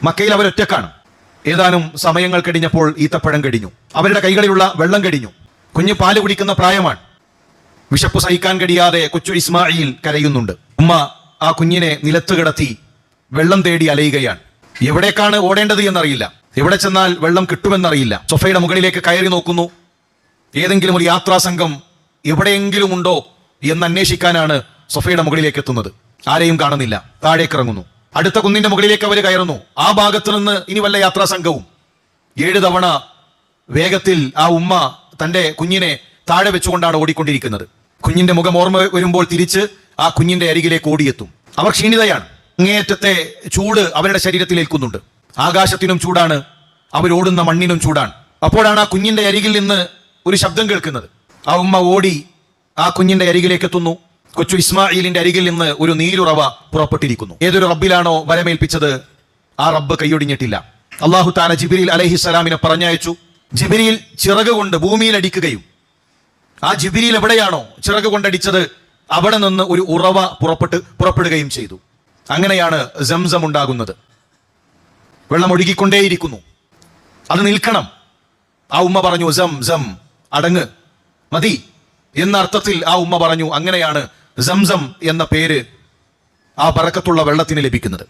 മക്കയിൽ അവരൊറ്റക്കാണ്. ഏതാനും സമയങ്ങൾ കഴിഞ്ഞപ്പോൾ ഈത്തപ്പഴം കഴിഞ്ഞു, അവരുടെ കൈകളിലുള്ള വെള്ളം കഴിഞ്ഞു. കുഞ്ഞ് പാല് കുടിക്കുന്ന പ്രായമാണ്. വിശപ്പ് സഹിക്കാൻ കഴിയാതെ കൊച്ചു ഇസ്മായിൽ കരയുന്നുണ്ട്. ഉമ്മ ആ കുഞ്ഞിനെ നിലത്ത് കിടത്തി വെള്ളം തേടി അലയുകയാണ്. എവിടേക്കാണ് ഓടേണ്ടത് എന്നറിയില്ല, എവിടെ ചെന്നാൽ വെള്ളം കിട്ടുമെന്നറിയില്ല. സൊഫയുടെ മുകളിലേക്ക് കയറി നോക്കുന്നു. ഏതെങ്കിലും ഒരു യാത്രാ സംഘം എവിടെയെങ്കിലും ഉണ്ടോ എന്ന് അന്വേഷിക്കാനാണ് സൊഫയുടെ മുകളിലേക്ക് എത്തുന്നത്. ആരെയും കാണുന്നില്ല. താഴേക്ക് ഇറങ്ങുന്നു. അടുത്ത കുന്നിന്റെ മുകളിലേക്ക് അവർ കയറുന്നു. ആ ഭാഗത്ത് നിന്ന് ഇനി വല്ല യാത്രാ സംഘവും. 7 തവണ വേഗത്തിൽ ആ ഉമ്മ തന്റെ കുഞ്ഞിനെ താഴെ വെച്ചുകൊണ്ടാണ് ഓടിക്കൊണ്ടിരിക്കുന്നത്. കുഞ്ഞിന്റെ മുഖം ഓർമ്മ വരുമ്പോൾ തിരിച്ച് ആ കുഞ്ഞിന്റെ അരികിലേക്ക് ഓടിയെത്തും. അവർ ക്ഷീണിതയാണ്. അങ്ങേയറ്റത്തെ ചൂട് അവരുടെ ശരീരത്തിൽ ഏൽക്കുന്നുണ്ട്. ആകാശത്തിനും ചൂടാണ്, അവരോടുന്ന മണ്ണിനും ചൂടാണ്. അപ്പോഴാണ് ആ കുഞ്ഞിന്റെ അരികിൽ നിന്ന് ഒരു ശബ്ദം കേൾക്കുന്നത്. ആ ഉമ്മ ഓടി ആ കുഞ്ഞിന്റെ അരികിലേക്ക് എത്തുന്നു. കൊച്ചു ഇസ്മായിലിന്റെ അരികിൽ നിന്ന് ഒരു നീരുറവ പുറപ്പെട്ടിരിക്കുന്നു. ഏതൊരു റബ്ബിലാണോ വരമേൽപ്പിച്ചത്, ആ റബ്ബ് കൈയൊടിഞ്ഞിട്ടില്ല. അല്ലാഹു തആല ജിബ്രീൽ അലൈഹിസ്സലാമിനെ പറഞ്ഞയച്ചു. ജിബ്രീൽ ചിറക് കൊണ്ട് ഭൂമിയിൽ അടിക്കുകയും ആ ജിബ്രീൽ എവിടെയാണോ ചിറക് കൊണ്ടടിച്ചത് അവിടെ നിന്ന് ഒരു ഉറവ പുറപ്പെടുകയും ചെയ്തു. അങ്ങനെയാണ് സംസം ഉണ്ടാകുന്നത്. വെള്ളം ഒഴുകിക്കൊണ്ടേയിരിക്കുന്നു, അത് നിൽക്കണം. ആ ഉമ്മ പറഞ്ഞു സം അടങ്ങ്, മതി എന്ന അർത്ഥത്തിൽ ആ ഉമ്മ പറഞ്ഞു. അങ്ങനെയാണ് സംസം എന്ന പേര് ആ ബറക്കത്തുള്ള വെള്ളത്തിന് ലഭിക്കുന്നത്.